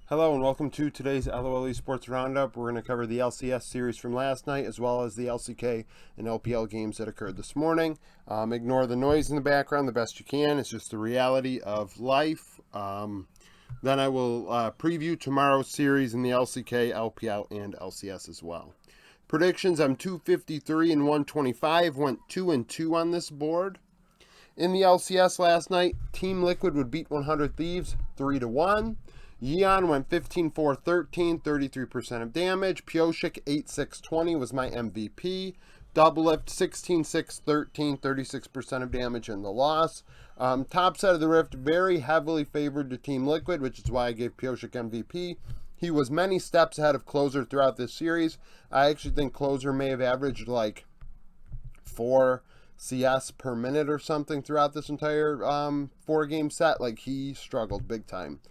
Hello and welcome to today's LOL Esports Roundup. We're going to cover the LCS series from last night as well as the LCK and LPL games that occurred this morning. Ignore the noise in the background the best you can. It's just the reality of life. Then I will preview tomorrow's series in the LCK, LPL, and LCS as well. Predictions, I'm 253 and 125. Went 2-2 on this board. In the LCS last night, Team Liquid would beat 100 Thieves 3-1. Yeon went 15-4-13, 33% of damage. Pioshik 8-6-20 was my MVP. Doublelift 16-6-13, 36% of damage in the loss. Top side of the Rift, very heavily favored to Team Liquid, which is why I gave Pioshik MVP. He was many steps ahead of Closer throughout this series. I actually think Closer may have averaged like 4 CS per minute or something throughout this entire 4-game set. Like, he struggled big time.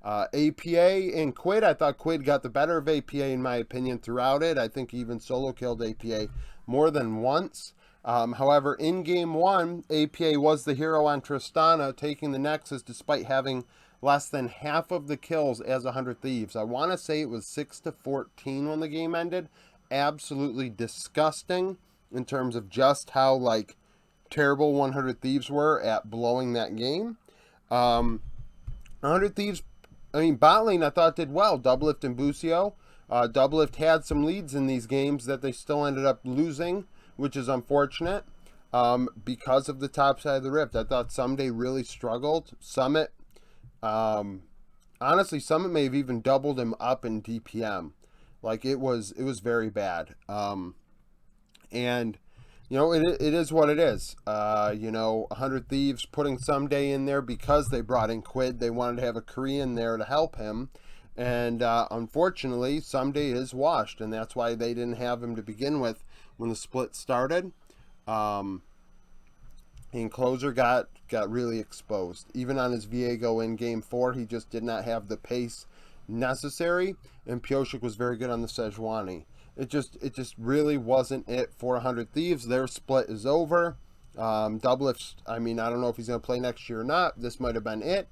APA and Quid, I thought Quid got the better of APA in my opinion throughout it. I think he even solo killed APA more than once. However, in game 1, APA was the hero on Tristana, taking the Nexus despite having less than half of the kills as 100 Thieves. I want to say it was 6-14 when the game ended. Absolutely disgusting in terms of just how like terrible 100 Thieves were at blowing that game. 100 Thieves, bot lane I thought did well. Doublelift and Busio. Doublelift had some leads in these games that they still ended up losing, which is unfortunate because of the top side of the Rift. I thought Someday really struggled. Summit, honestly, Summit may have even doubled him up in DPM. Like, it was very bad. And you know, it is what it is. 100 Thieves putting Someday in there because they brought in Quid. They wanted to have a Korean there to help him. And unfortunately, Someday is washed. And that's why they didn't have him to begin with when the split started. And Closer got really exposed. Even on his Viego in Game 4, he just did not have the pace necessary. And Pioshik was very good on the Sejuani. It just really wasn't it for 100 Thieves. Their split is over. Doublelift, I don't know if he's going to play next year or not. This might have been it.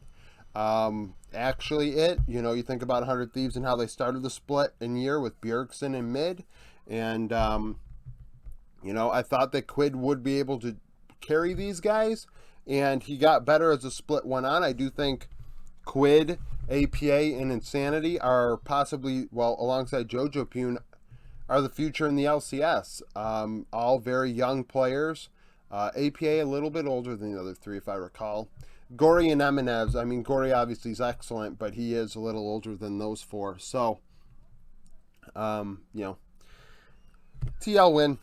Actually it. You think about 100 Thieves and how they started the split in year with Bjergsen in mid. And, I thought that Quid would be able to carry these guys. And he got better as the split went on. I do think Quid, APA, and Insanity are possibly, alongside Jojo Pune, are the future in the LCS. All very young players. APA a little bit older than the other three, if I recall. Gory and Eminez. Gory obviously is excellent, but he is a little older than those four. So, TL win.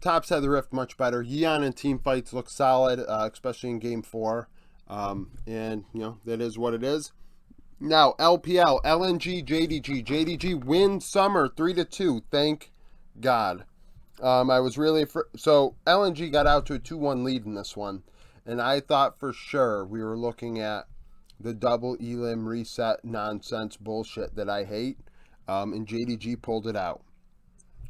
Top side of the Rift, much better. Yeon and team fights look solid, especially in Game 4. And, that is what it is. Now, LPL, LNG, JDG. JDG wins Summer 3-2. Thank God. I was really... So, LNG got out to a 2-1 lead in this one. And I thought for sure we were looking at the double elim reset nonsense bullshit that I hate. And JDG pulled it out.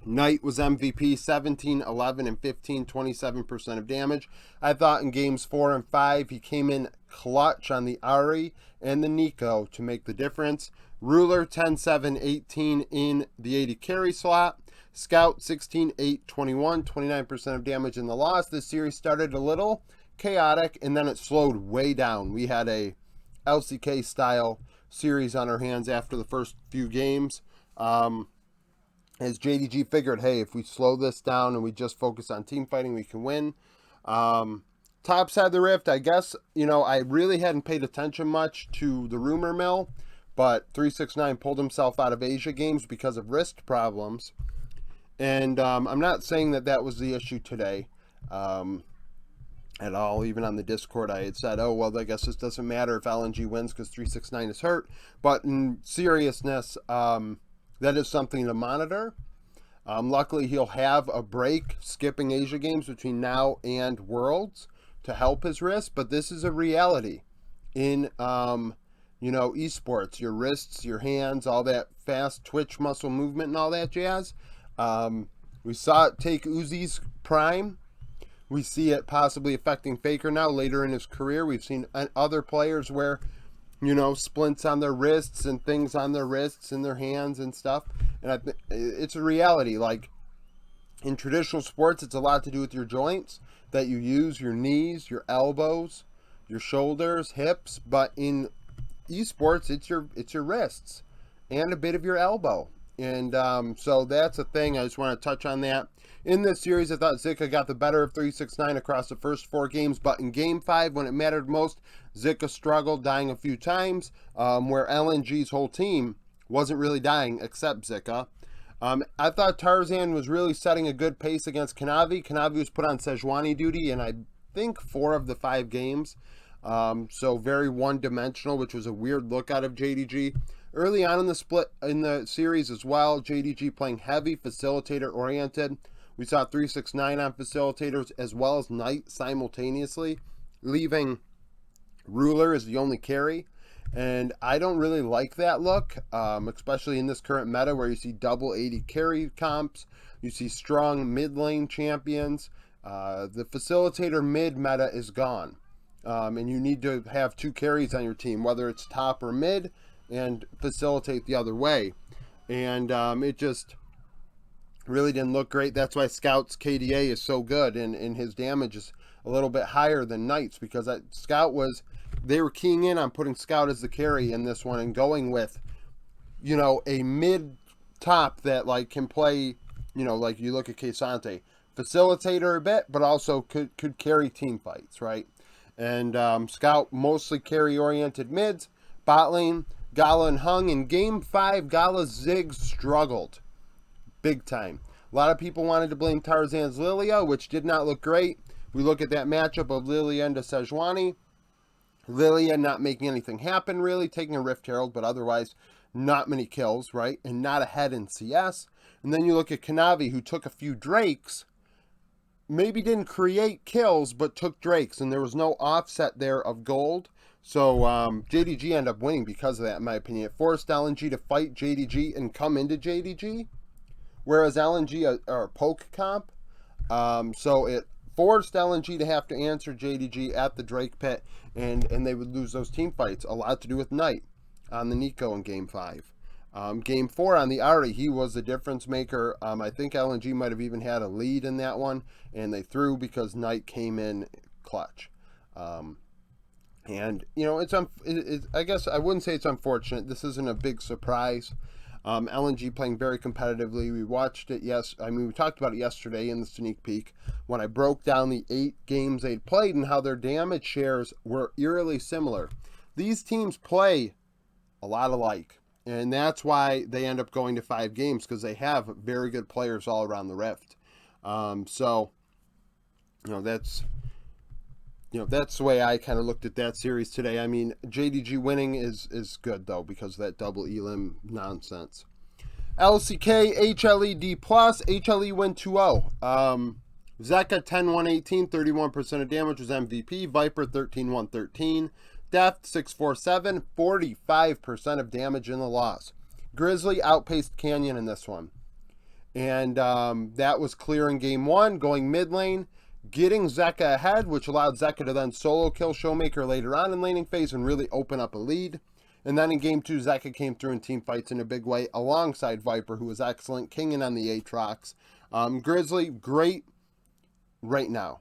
Knight was MVP, 17, 11, and 15, 27% of damage. I thought in games 4 and 5, he came in clutch on the Ari and the Nico to make the difference. Ruler, 10, 7, 18 in the 80 carry slot. Scout, 16, 8, 21, 29% of damage in the loss. This series started a little chaotic, and then it slowed way down. We had a LCK-style series on our hands after the first few games. As JDG figured, hey, if we slow this down and we just focus on team fighting, we can win. Top side of the Rift, I guess, I really hadn't paid attention much to the rumor mill, but 369 pulled himself out of Asia games because of wrist problems. And I'm not saying that was the issue today at all. Even on the Discord, I had said, I guess this doesn't matter if LNG wins because 369 is hurt. But in seriousness, that is something to monitor. Luckily, he'll have a break skipping Asia games between now and Worlds to help his wrist. But this is a reality in, esports. Your wrists, your hands, all that fast twitch muscle movement and all that jazz. We saw it take Uzi's prime. We see it possibly affecting Faker now later in his career. We've seen other players where splints on their wrists and things on their wrists and their hands and stuff. And it's a reality. Like, in traditional sports, it's a lot to do with your joints that you use, your knees, your elbows, your shoulders, hips. But in esports, it's your wrists and a bit of your elbow. And so that's a thing. I just want to touch on that. In this series, I thought Zika got the better of 369 across the first 4 games, but in Game 5, when it mattered most, Zika struggled, dying a few times, where LNG's whole team wasn't really dying except Zika. I thought Tarzan was really setting a good pace against Kanavi. Kanavi was put on Sejuani duty in, I think, 4 of the 5 games. So very one-dimensional, which was a weird look out of JDG. Early on in the split in the series as well, JDG playing heavy, facilitator-oriented. We saw 369 on facilitators as well as Knight simultaneously, leaving Ruler as the only carry. And I don't really like that look, especially in this current meta where you see double 80 carry comps, you see strong mid lane champions. The facilitator mid meta is gone. And you need to have 2 carries on your team, whether it's top or mid, and facilitate the other way. And it just really didn't look great. That's why Scout's KDA is so good, and his damage is a little bit higher than Knight's, because they were keying in on putting Scout as the carry in this one and going with, a mid top that like can play, like you look at Kesante, facilitator a bit, but also could carry team fights, right? And Scout mostly carry oriented mids. Bot lane, Gala and Hung. In Game 5, Gala Ziggs struggled big time. A lot of people wanted to blame Tarzan's Lilia, which did not look great. We look at that matchup of Lilia and Sejuani. Lilia not making anything happen, really, taking a Rift Herald, but otherwise not many kills, right? And not ahead in CS. And then you look at Kanavi, who took a few Drakes, maybe didn't create kills, but took Drakes, and there was no offset there of gold. So JDG ended up winning because of that, in my opinion. It forced LNG to fight JDG and come into JDG, whereas LNG are poke comp. So it forced LNG to have to answer JDG at the Drake pit, and they would lose those team fights. A lot to do with Knight on the Nico in Game 5. Game 4 on the Ari, he was the difference maker. I think LNG might have even had a lead in that one, and they threw because Knight came in clutch. And, I guess I wouldn't say it's unfortunate. This isn't a big surprise. LNG playing very competitively. We watched it, we talked about it yesterday in the sneak peek when I broke down the 8 games they'd played and how their damage shares were eerily similar. These teams play a lot alike, and that's why they end up going to 5 games, because they have very good players all around the Rift. That's the way I kind of looked at that series today. I mean, JDG winning is good, though, because of that double elim nonsense. LCK HLE D+, HLE win 2-0. Zeka 10-1-18, 31% of damage was MVP. Viper 13-1-13. Death 6-4-7, 45% of damage in the loss. Grizzly outpaced Canyon in this one. And that was clear in Game 1, going mid lane, getting Zeka ahead, which allowed Zeka to then solo kill Showmaker later on in laning phase and really open up a lead. And then in Game 2, Zeka came through in team fights in a big way alongside Viper, who was excellent, kinging on the Aatrox. Grizzly, great right now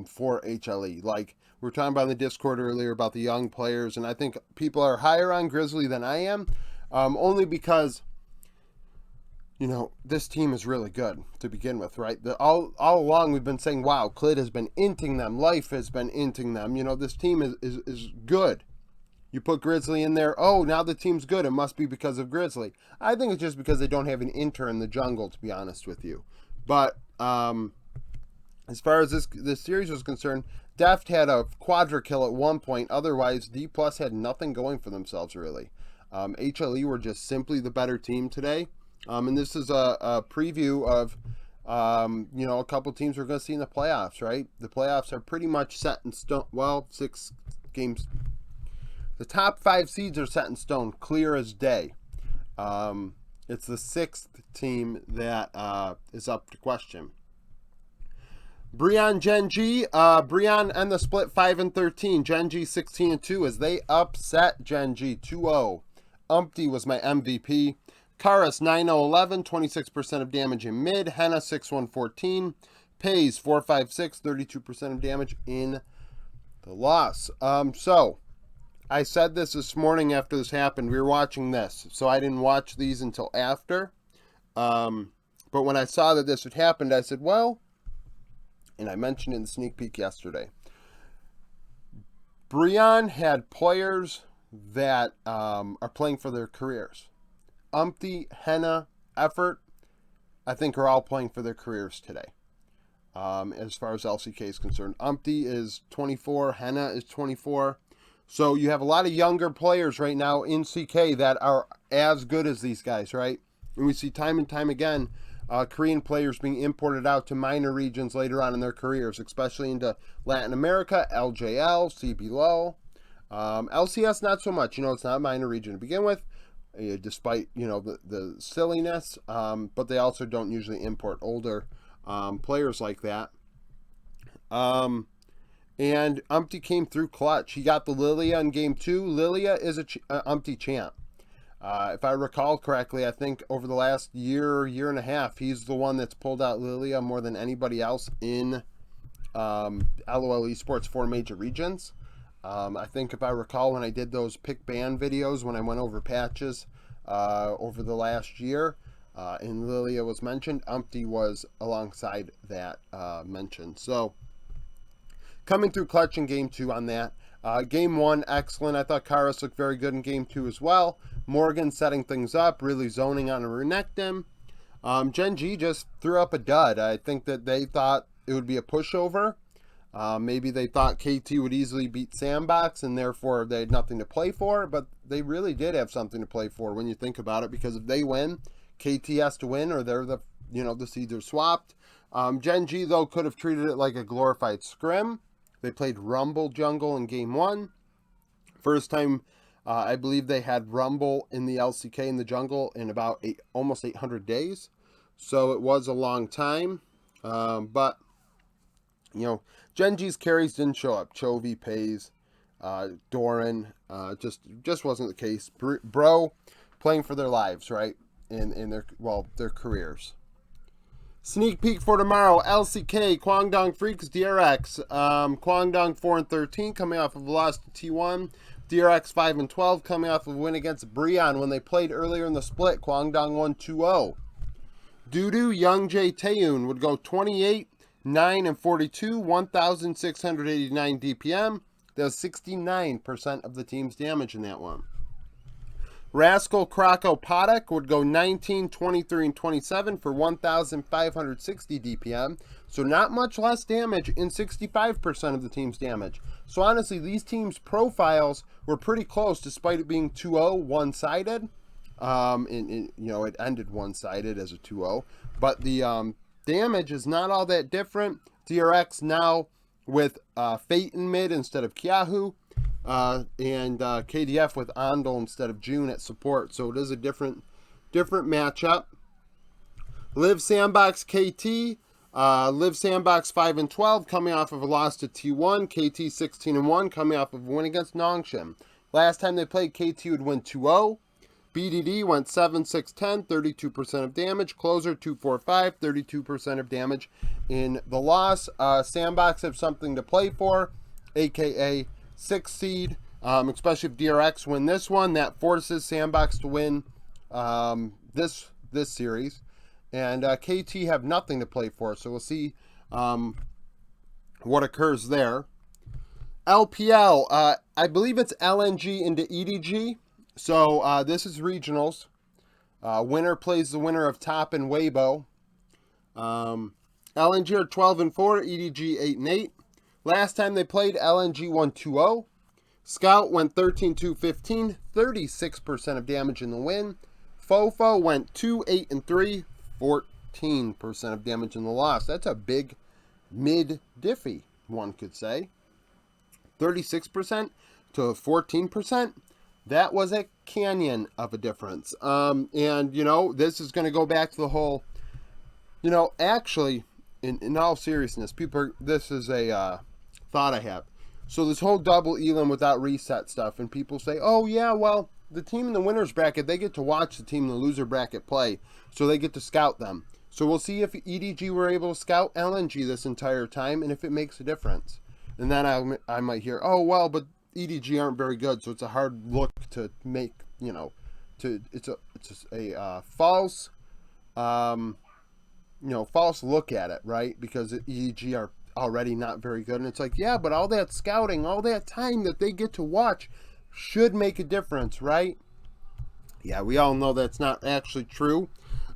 for HLE. Like, we were talking about in the Discord earlier about the young players, and I think people are higher on Grizzly than I am, only because this team is really good to begin with, right? All along we've been saying, wow, Clid has been inting them. Life has been inting them. This team is good. You put Grizzly in there, oh, now the team's good. It must be because of Grizzly. I think it's just because they don't have an inter in the jungle, to be honest with you. But as far as this series was concerned, Deft had a quadra kill at one point. Otherwise, D+ had nothing going for themselves, really. HLE were just simply the better team today. And this is a preview of, a couple teams we're going to see in the playoffs, right? The playoffs are pretty much set in stone. Well, 6 games. The top 5 seeds are set in stone, clear as day. It's the 6th team that is up to question. Brian Gen G, Brian and the split 5-13. Gen G 16-2 as they upset Gen G 2-0. Umpty was my MVP. Karas 9-0-11, 26% of damage in mid. Henna 6-1-14. Pays 4-5-6, 32% of damage in the loss. So I said this morning after this happened. We were watching this, so I didn't watch these until after. But when I saw that this had happened, I said, well, and I mentioned in the sneak peek yesterday, Brian had players that are playing for their careers. Umpty, Henna, Effort, I think are all playing for their careers today. As far as LCK is concerned, Umpty is 24, Henna is 24. So you have a lot of younger players right now in CK that are as good as these guys, right? And we see time and time again Korean players being imported out to minor regions later on in their careers, especially into Latin America, LJL, CBLOL. LCS, not so much. It's not a minor region to begin with, despite, the silliness. But they also don't usually import older players like that. And Umpty came through clutch. He got the Lilia in game 2. Lilia is a Umpty champ. If I recall correctly, I think over the last year and a half, he's the one that's pulled out Lilia more than anybody else in LOL Esports 4 major regions. I think if I recall when I did those pick ban videos, when I went over patches over the last year, and Lilia was mentioned, Umpty was alongside that mention. So coming through clutch in game 2 on that. Game 1, excellent. I thought Karas looked very good in game 2 as well. Morgan setting things up, really zoning on a Renekton. Gen G just threw up a dud. I think that they thought it would be a pushover. Maybe they thought KT would easily beat Sandbox and therefore they had nothing to play for, but they really did have something to play for when you think about it, because if they win, KT has to win or they're the seeds are swapped. Gen G, though, could have treated it like a glorified scrim. They played Rumble Jungle in game 1. First time I believe they had Rumble in the LCK in the jungle in about almost 800 days. So it was a long time. But, Gen G's carries didn't show up. Chovy, Pays, Doran, just wasn't the case. Bro playing for their lives, right? In their careers. Sneak peek for tomorrow, LCK, Kwangdong Freaks, DRX. Kwangdong 4-13 coming off of a loss to T1. DRX 5-12 coming off of a win against Brion when they played earlier in the split. Kwangdong won 2-0. Dudu, Young J, Taeyun would go 28, 9, and 42, 1,689 DPM. That was 69% of the team's damage in that one. Rascal Krakow Podak would go 19, 23, and 27 for 1,560 DPM. So not much less damage in 65% of the team's damage. So honestly, these teams' profiles were pretty close despite it being 2-0 one-sided. It ended one-sided as a 2-0. But the damage is not all that different. DRX now with Fate in mid instead of Kiahu. And KDF with Andal instead of June at support. So it is a different matchup. Live Sandbox KT. Live Sandbox 5-12 coming off of a loss to T1. KT 16-1 coming off of a win against Nongshim. Last time they played, KT would win 2-0. BDD went 7-6-10, 32% of damage. Closer 2-4-5, 32% of damage in the loss. Sandbox have something to play for, aka 6 seed, especially if DRX win this one. That forces Sandbox to win this series. And KT have nothing to play for, so we'll see what occurs there. LPL, I believe it's LNG into EDG. So this is regionals. Winner plays the winner of Top and Weibo. LNG are 12-4, EDG 8-8. Last time they played, LNG won 2-0. Scout went 13-2-15, 36% of damage in the win. Fofo went 2-8-3, 14% of damage in the loss. That's a big mid-diffy, one could say. 36% to 14%. That was a canyon of a difference. And, this is going to go back to the whole, actually, in all seriousness, this is a thought I have. So this whole double elim without reset stuff, and people say, oh yeah, well, the team in the winner's bracket, they get to watch the team in the loser bracket play, so they get to scout them. So we'll see if EDG were able to scout LNG this entire time, and if it makes a difference. And then I might hear, oh well, but EDG aren't very good, so it's a hard look to make, you know, it's a false, false look at it, right? Because EDG are already not very good, and it's like, yeah, but all that scouting, all that time that they get to watch should make a difference, right? Yeah, we all know that's not actually true.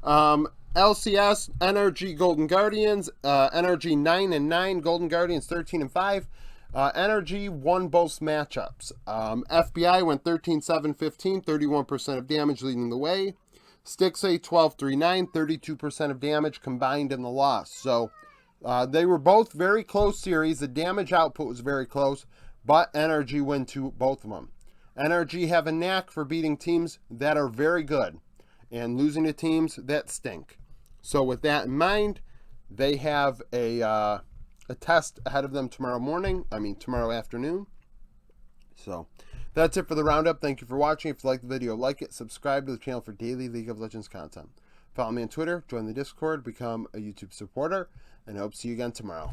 LCS, NRG Golden Guardians, NRG 9-9, Golden Guardians 13-5. NRG won both matchups. FBI went 13-7-15, 31% of damage leading the way. Stixay 12-3-9, 32% of damage combined in the loss. So they were both very close series. The damage output was very close, but NRG win both of them. NRG have a knack for beating teams that are very good and losing to teams that stink. So with that in mind, they have a test ahead of them tomorrow afternoon. So that's it for the roundup. Thank you for watching. If you like the video, like it, subscribe to the channel for daily League of Legends content. Follow me on Twitter, join the Discord, become a YouTube supporter, and I hope to see you again tomorrow.